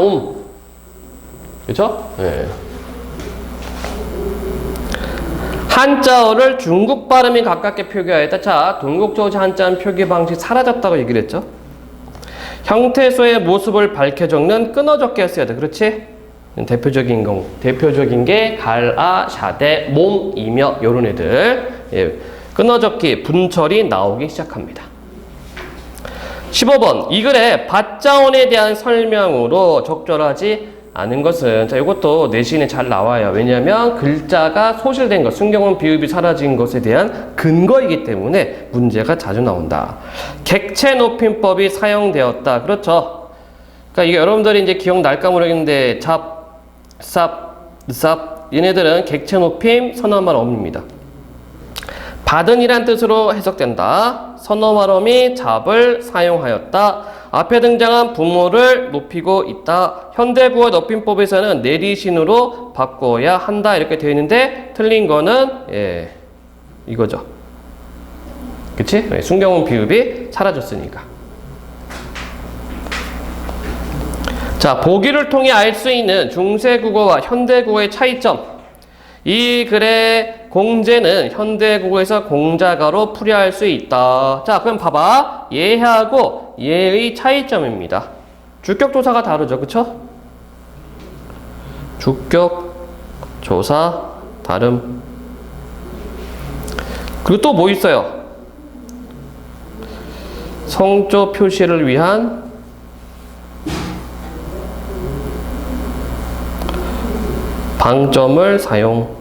그쵸? 네. 한자어를 중국 발음이 가깝게 표기하였다. 자, 동국조지 한자는 표기 방식 사라졌다고 얘기를 했죠. 형태소의 모습을 밝혀 적는 끊어 적게 써야 돼. 그렇지? 대표적인 게 갈아, 샤대, 몸, 이며 요런 애들. 예, 끊어 적기, 분철이 나오기 시작합니다. 15번. 이 글에 밭자원에 대한 설명으로 적절하지 않은 것은, 자, 이것도 내신에 잘 나와요. 왜냐하면 글자가 소실된 것, 순경은 비읍이 사라진 것에 대한 근거이기 때문에 문제가 자주 나온다. 객체 높임법이 사용되었다. 그렇죠. 그러니까 이게 여러분들이 이제 기억날까 모르겠는데 잡, 쌉, 쌉 얘네들은 객체 높임 선어말 어미입니다. 받은이란 뜻으로 해석된다. 선어말어미 잡을 사용하였다. 앞에 등장한 부모를 높이고 있다. 현대국어 높임법에서는 내리신으로 바꿔야 한다. 이렇게 되어 있는데 틀린 거는 예, 이거죠. 그치? 순경은 비읍이 사라졌으니까. 자, 보기를 통해 알 수 있는 중세국어와 현대국어의 차이점. 이 글의 공제는 현대국어에서 공자가로 풀이할 수 있다. 자, 그럼 봐봐. 예하고 예의 차이점입니다. 주격조사가 다르죠. 그쵸? 주격, 조사, 다름. 그리고 또 뭐 있어요? 성조 표시를 위한 방점을 사용.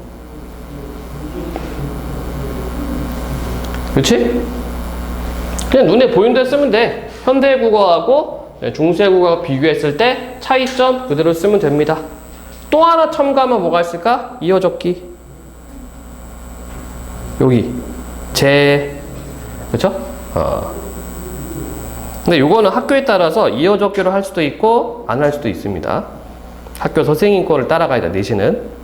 그렇지? 그냥 눈에 보이는 대로 쓰면 돼. 현대국어하고 중세국어가 비교했을 때 차이점 그대로 쓰면 됩니다. 또 하나 첨가하면 뭐가 있을까? 이어적기. 여기 그렇죠? 근데 요거는 학교에 따라서 이어적기로 할 수도 있고 안 할 수도 있습니다. 학교 선생님 거를 따라가야 돼, 내신은.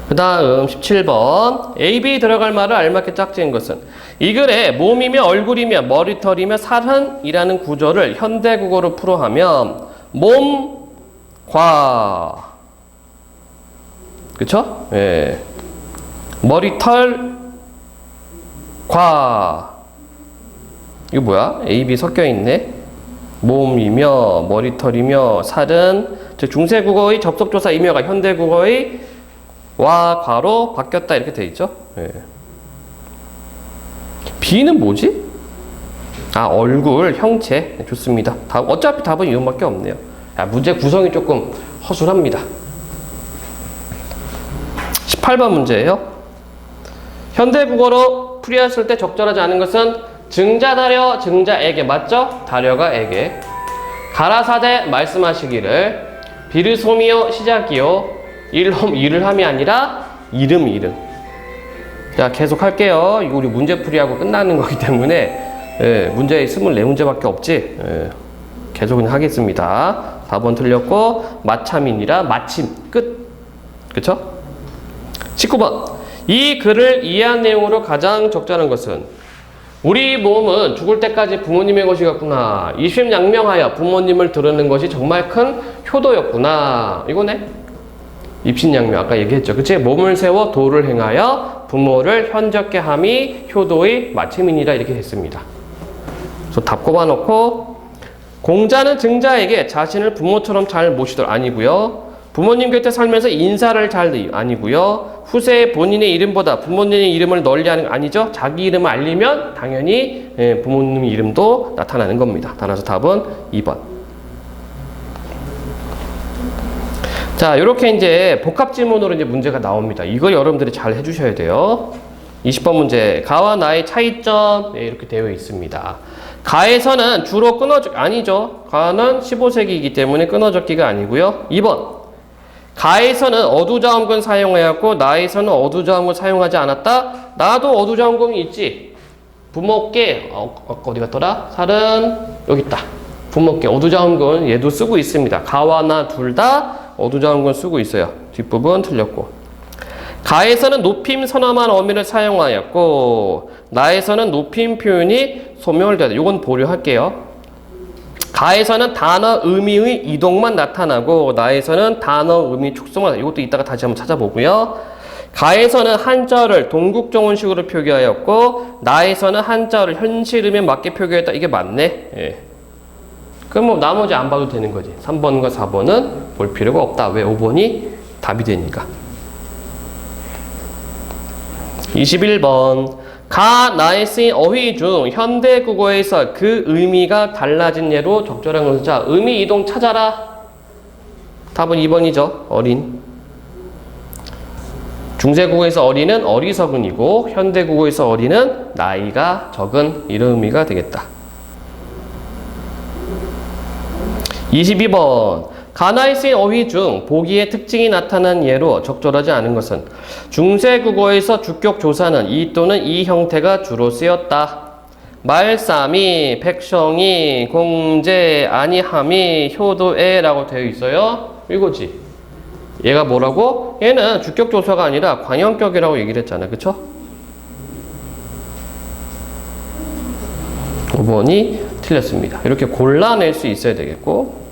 그 다음 17번. A, B 들어갈 말을 알맞게 짝지은 것은 이 글에 몸이며 얼굴이며 머리털이며 살은이라는 구조를 현대국어로 풀어하면 몸과 그쵸? 예. 머리털과 이거 뭐야? A, B 섞여 있네. 몸이며 머리털이며 살은 즉 중세국어의 접속조사 이며가 현대국어의 와 과로 바뀌었다 이렇게 돼 있죠. 예. B는 뭐지? 아, 얼굴, 형체. 네, 좋습니다. 어차피 답은 이것밖에 없네요. 야, 문제 구성이 조금 허술합니다. 18번 문제예요. 현대국어로 풀이했을 때 적절하지 않은 것은 증자다려, 증자에게. 맞죠? 다려가 에게. 가라사대 말씀하시기를 비르소미오 시작이요. 일을 함이 아니라 이름. 자, 계속 할게요. 이거 우리 문제 풀이하고 끝나는 거기 때문에 예, 문제 24문제밖에 없지. 예, 계속은 하겠습니다. 4번 틀렸고 마참이니라 마침 끝. 그쵸? 19번. 이 글을 이해한 내용으로 가장 적절한 것은 우리 몸은 죽을 때까지 부모님의 것이었구나. 입심양명하여 부모님을 들으는 것이 정말 큰 효도였구나. 이거네. 입신양명 아까 얘기했죠. 그치? 몸을 세워 도를 행하여 부모를 현적게 함이 효도의 마침이니라 이렇게 했습니다. 그래서 답 꼽아놓고 공자는 증자에게 자신을 부모처럼 잘 모시도록 아니고요. 부모님 곁에 살면서 인사를 잘 아니고요. 후세의 본인의 이름보다 부모님의 이름을 널리 하는 거 아니죠. 자기 이름을 알리면 당연히 부모님 이름도 나타나는 겁니다. 따라서 답은 2번. 자, 이렇게 이제 복합 질문으로 이제 문제가 나옵니다. 이걸 여러분들이 잘 해주셔야 돼요. 20번 문제. 가와 나의 차이점. 네, 이렇게 되어 있습니다. 가에서는 주로 아니죠. 가는 15세기이기 때문에 끊어적기가 아니고요. 2번. 가에서는 어두자음근 사용하였고 나에서는 어두자음근 사용하지 않았다. 나도 어두자음근이 있지. 부먹게 어디 갔더라? 살은 여기 있다. 부먹게 어두자음근 얘도 쓰고 있습니다. 가와 나 둘 다 어두자음근 쓰고 있어요. 뒷부분 틀렸고. 가에서는 높임 선엄한 어미를 사용하였고 나에서는 높임 표현이 소명을 대하다. 이건 보류할게요. 가에서는 단어 의미의 이동만 나타나고 나에서는 단어 의미 축소만. 이것도 이따가 다시 한번 찾아보고요. 가에서는 한자어를 동국정원식으로 표기하였고 나에서는 한자어를 현실음에 맞게 표기했다. 이게 맞네. 예. 그럼 뭐 나머지 안 봐도 되는 거지. 3번과 4번은 볼 필요가 없다. 왜? 5번이 답이 되니까. 21번. 가, 나에 쓰인 어휘 중 현대국어에서 그 의미가 달라진 예로 적절한 것은. 자, 의미 이동 찾아라. 답은 2번이죠. 어린. 중세국어에서 어린은 어리석은이고 현대국어에서 어린은 나이가 적은 이런 의미가 되겠다. 22번. 가나에 쓰인 어휘 중 보기의 특징이 나타난 예로 적절하지 않은 것은. 중세국어에서 주격 조사는 이 또는 이 형태가 주로 쓰였다. 말싸미, 백성이, 공제, 아니함이, 효도에라고 되어 있어요. 이거지. 얘가 뭐라고? 얘는 주격 조사가 아니라 관형격이라고 얘기를 했잖아. 그쵸? 5번이 틀렸습니다. 이렇게 골라낼 수 있어야 되겠고.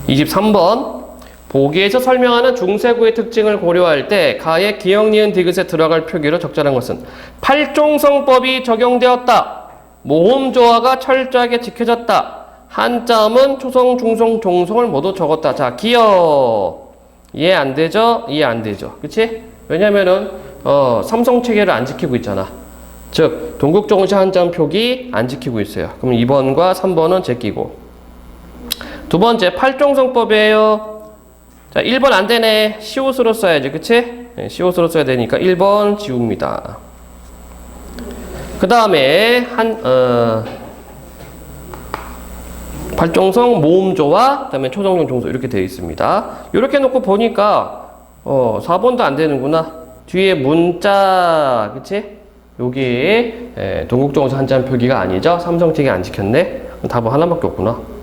23번. 보기에서 설명하는 중세구의 특징을 고려할 때 가의 기역, 니은, 디귿에 들어갈 표기로 적절한 것은. 팔종성법이 적용되었다. 모음조화가 철저하게 지켜졌다. 한자음은 초성, 중성, 종성을 모두 적었다. 자, 기역. 이해 안 되죠? 이해 안 되죠? 그치? 왜냐면은 삼성체계를 안 지키고 있잖아. 즉 동국정원식 한자음 표기 안 지키고 있어요. 그럼 2번과 3번은 제끼고. 두 번째, 팔종성법이에요. 자, 1번 안 되네. 시옷으로 써야지. 그치? 네, 시옷으로 써야 되니까 1번 지웁니다. 그 다음에, 팔종성 모음조와, 그 다음에 초정종 종소 이렇게 되어 있습니다. 이렇게 놓고 보니까, 4번도 안 되는구나. 뒤에 문자, 그치? 여기, 동국정원식 한자음 표기가 아니죠? 삼성체계 안 지켰네? 답은 하나밖에 없구나.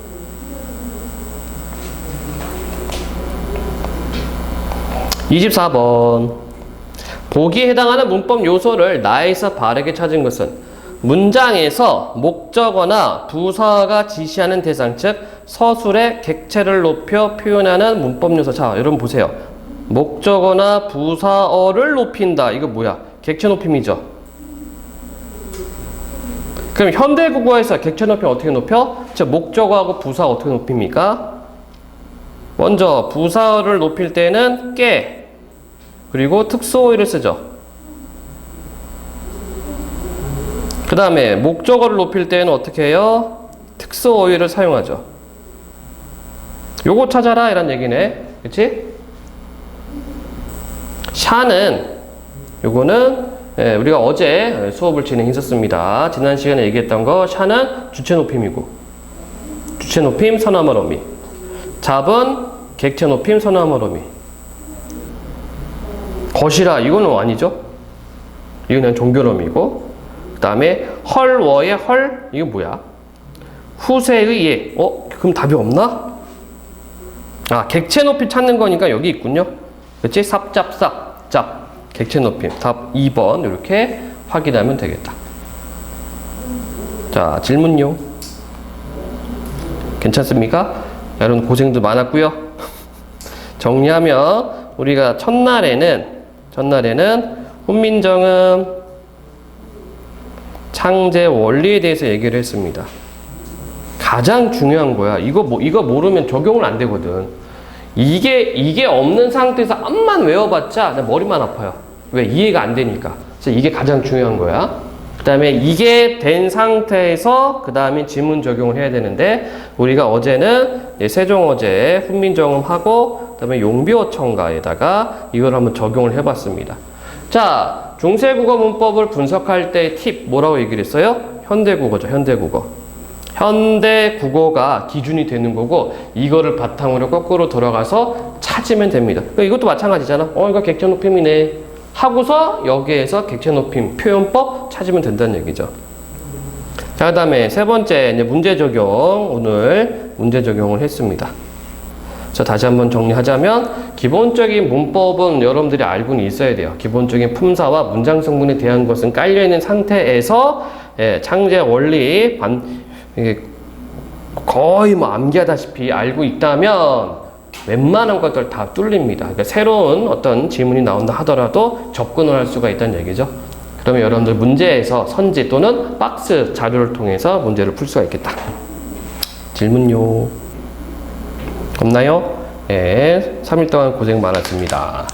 24번. 보기에 해당하는 문법 요소를 나에서 바르게 찾은 것은. 문장에서 목적어나 부사가 지시하는 대상, 즉 서술의 객체를 높여 표현하는 문법 요소. 자, 여러분 보세요. 목적어나 부사어를 높인다. 이거 뭐야? 객체 높임이죠. 그럼 현대국어에서 객체 높임 어떻게 높여? 즉 목적어하고 부사 어떻게 높입니까? 먼저 부사어를 높일 때는 깨, 그리고 특수어휘를 쓰죠. 그 다음에 목적어를 높일 때는 어떻게 해요? 특수어휘를 사용하죠. 요거 찾아라 이란 얘기네. 그치? 샤는 요거는 우리가 어제 수업을 진행했었습니다. 지난 시간에 얘기했던 거 샤는 주체 높임이고 주체 높임 선화말 어미. 잡은 객체 높임 선화말 어미. 것이라 이거는 아니죠. 이거는 종결어미고. 그 다음에 헐워의 헐 이거 뭐야? 후세의 예. 그럼 답이 없나? 아, 객체 높임 찾는 거니까 여기 있군요. 그치? 삽잡 짭 객체 높임. 답 2번 이렇게 확인하면 되겠다. 자, 질문요. 괜찮습니까? 여러분 고생도 많았고요. 정리하면 우리가 첫날에는 훈민정음 창제 원리에 대해서 얘기를 했습니다. 가장 중요한 거야. 이거 모르면 적용을 안 되거든. 이게 없는 상태에서 암만 외워봤자 머리만 아파요. 왜? 이해가 안 되니까. 그래서 이게 가장 중요한 거야. 그 다음에 이게 된 상태에서 그 다음에 지문 적용을 해야 되는데 우리가 어제는 세종어제 훈민정음하고 그 다음에 용비어천가에다가 이걸 한번 적용을 해봤습니다. 자, 중세국어 문법을 분석할 때 팁 뭐라고 얘기를 했어요? 현대국어죠. 현대국어. 현대 국어가 기준이 되는 거고 이거를 바탕으로 거꾸로 돌아가서 찾으면 됩니다. 그러니까 이것도 마찬가지잖아. 이거 객체 높임이네. 하고서 여기에서 객체 높임 표현법 찾으면 된다는 얘기죠. 자, 그 다음에 세 번째 이제 문제 적용. 오늘 문제 적용을 했습니다. 자, 다시 한번 정리하자면 기본적인 문법은 여러분들이 알고는 있어야 돼요. 기본적인 품사와 문장 성분에 대한 것은 깔려있는 상태에서 창제 원리 거의 뭐 암기하다시피 알고 있다면 웬만한 것들 다 뚫립니다. 그러니까 새로운 어떤 질문이 나온다 하더라도 접근을 할 수가 있다는 얘기죠. 그러면 여러분들 문제에서 선지 또는 박스 자료를 통해서 문제를 풀 수가 있겠다. 질문요. 없나요? 네, 3일 동안 고생 많았습니다.